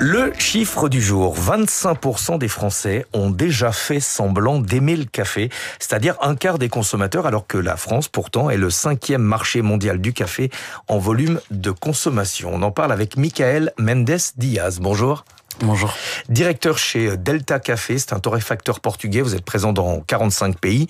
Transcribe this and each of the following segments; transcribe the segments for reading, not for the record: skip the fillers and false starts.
Le chiffre du jour, 25% des Français ont déjà fait semblant d'aimer le café, c'est-à-dire un quart des consommateurs, alors que la France, pourtant, est le 5e marché mondial du café en volume de consommation. On en parle avec Michael Mendes Diaz. Bonjour. Bonjour. Directeur chez Delta Café, c'est un torréfacteur portugais, vous êtes présent dans 45 pays.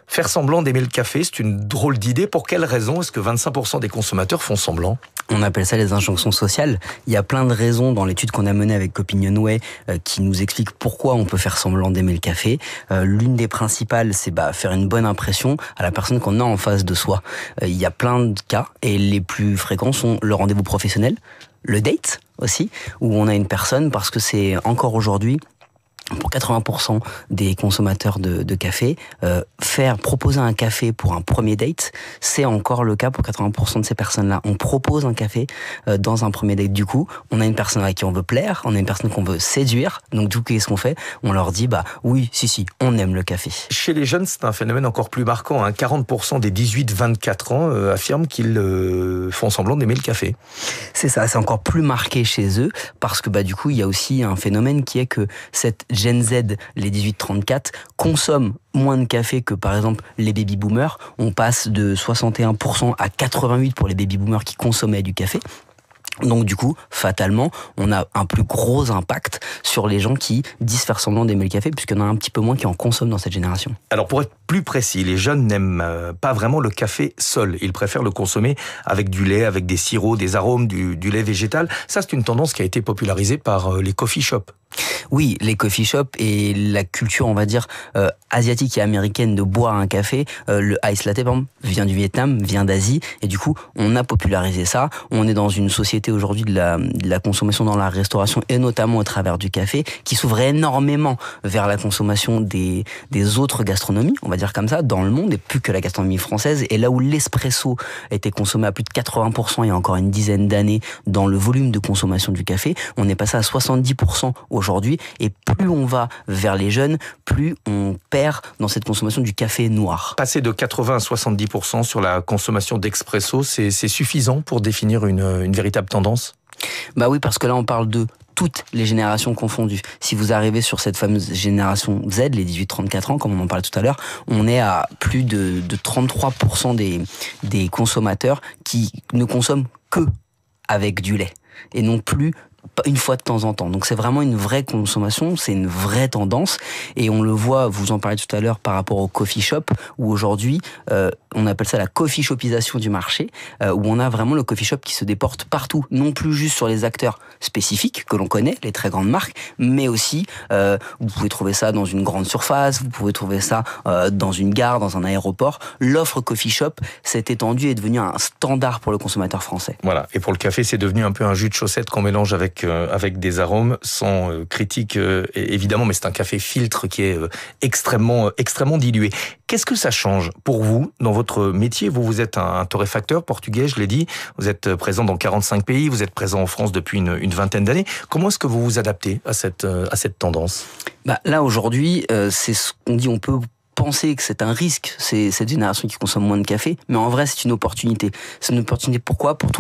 Faire semblant d'aimer le café, c'est une drôle d'idée. Pour quelle raison est-ce que 25% des consommateurs font semblant ? On appelle ça les injonctions sociales. Il y a plein de raisons dans l'étude qu'on a menée avec Opinionway qui nous expliquent pourquoi on peut faire semblant d'aimer le café. L'une des principales, c'est faire une bonne impression à la personne qu'on a en face de soi. Il y a plein de cas et les plus fréquents sont le rendez-vous professionnel, le date aussi, où on a une personne, parce que c'est encore aujourd'hui, pour 80% des consommateurs de café, proposer un café pour un premier date, c'est encore le cas pour 80% de ces personnes-là. On propose un café dans un premier date. Du coup, on a une personne à qui on veut plaire, on a une personne qu'on veut séduire. Donc du coup, qu'est-ce qu'on fait ? On leur dit, oui, si, on aime le café. Chez les jeunes, c'est un phénomène encore plus marquant. 40% des 18-24 ans affirment qu'ils font semblant d'aimer le café. C'est ça, c'est encore plus marqué chez eux, parce que du coup, il y a aussi un phénomène qui est que cette Gen Z, les 18-34, consomment moins de café que par exemple les baby-boomers. On passe de 61% à 88% pour les baby-boomers qui consommaient du café. Donc du coup, fatalement, on a un plus gros impact sur les gens qui disent faire semblant d'aimer le café, puisqu'il y en a un petit peu moins qui en consomment dans cette génération. Alors pour être plus précis, les jeunes n'aiment pas vraiment le café seul. Ils préfèrent le consommer avec du lait, avec des sirops, des arômes, du lait végétal. Ça, c'est une tendance qui a été popularisée par les coffee shops. Oui, les coffee shops et la culture, on va dire, asiatique et américaine de boire un café. Le ice latte, par exemple, vient du Vietnam, vient d'Asie. Et du coup, on a popularisé ça. On est dans une société aujourd'hui de la consommation dans la restauration et notamment au travers du café qui s'ouvre énormément vers la consommation des autres gastronomies, on va dire comme ça, dans le monde et plus que la gastronomie française. Et là où l'espresso était consommé à plus de 80% il y a encore une dizaine d'années dans le volume de consommation du café, on est passé à 70% aujourd'hui. Et plus on va vers les jeunes, plus on perd dans cette consommation du café noir. Passer de 80 à 70% sur la consommation d'expresso, c'est suffisant pour définir une véritable tendance ? Oui, parce que là on parle de toutes les générations confondues. Si vous arrivez sur cette fameuse génération Z, les 18-34 ans, comme on en parlait tout à l'heure, on est à plus de 33% des consommateurs qui ne consomment que avec du lait et non plus une fois de temps en temps. Donc c'est vraiment une vraie consommation, c'est une vraie tendance et on le voit, vous en parlez tout à l'heure par rapport au coffee shop où aujourd'hui on appelle ça la coffee shopisation du marché où on a vraiment le coffee shop qui se déporte partout, non plus juste sur les acteurs spécifiques que l'on connaît, les très grandes marques, mais aussi vous pouvez trouver ça dans une grande surface, vous pouvez trouver ça dans une gare, dans un aéroport. L'offre coffee shop s'est étendue et est devenue un standard pour le consommateur français. Voilà, et pour le café c'est devenu un peu un jus de chaussette qu'on mélange avec des arômes, sans critique évidemment, mais c'est un café filtre qui est extrêmement dilué. Qu'est-ce que ça change pour vous dans votre métier ? Vous êtes un torréfacteur portugais, je l'ai dit, vous êtes présent dans 45 pays, vous êtes présent en France depuis une vingtaine d'années. Comment est-ce que vous vous adaptez à cette tendance ? Là aujourd'hui, c'est ce qu'on dit, on peut penser que c'est un risque, c'est cette génération qui consomme moins de café, mais en vrai c'est une opportunité. C'est une opportunité pourquoi ? Pour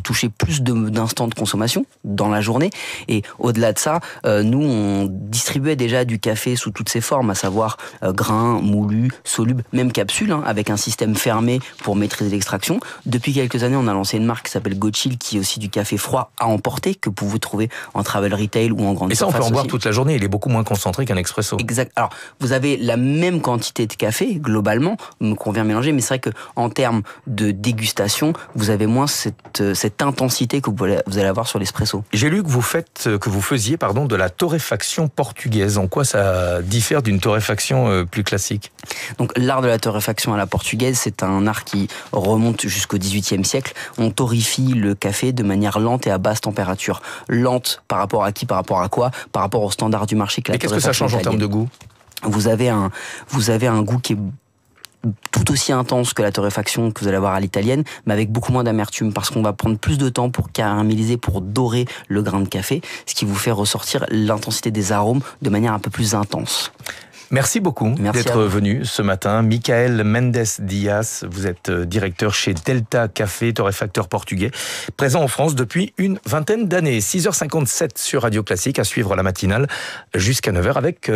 toucher plus d'instants de consommation dans la journée. Et au-delà de ça, nous on distribuait déjà du café sous toutes ses formes, à savoir grains, moulus, solubles, même capsules, avec un système fermé pour maîtriser l'extraction. Depuis quelques années, on a lancé une marque qui s'appelle GoChill, qui est aussi du café froid à emporter, que vous pouvez trouver en travel retail ou en grande surface. Et ça, on peut en boire aussi toute la journée, il est beaucoup moins concentré qu'un expresso. Exact. Alors, vous avez la même quantité de café, globalement, qu'on vient mélanger, mais c'est vrai que en termes de dégustation, vous avez moins cette intensité que vous allez avoir sur l'espresso. J'ai lu que vous faisiez de la torréfaction portugaise. En quoi ça diffère d'une torréfaction plus classique ? Donc, l'art de la torréfaction à la portugaise, c'est un art qui remonte jusqu'au XVIIIe siècle. On torréfie le café de manière lente et à basse température. Lente par rapport à qui ? Par rapport à quoi ? Par rapport au standard du marché. Et qu'est-ce que ça change en termes de goût ? Vous avez un goût qui est tout aussi intense que la torréfaction que vous allez avoir à l'italienne, mais avec beaucoup moins d'amertume, parce qu'on va prendre plus de temps pour caraméliser, pour dorer le grain de café, ce qui vous fait ressortir l'intensité des arômes de manière un peu plus intense. Merci beaucoup d'être venu ce matin. Michael Mendes Dias, vous êtes directeur chez Delta Café, torréfacteur portugais, présent en France depuis une vingtaine d'années. 6h57 sur Radio Classique, à suivre la matinale jusqu'à 9h avec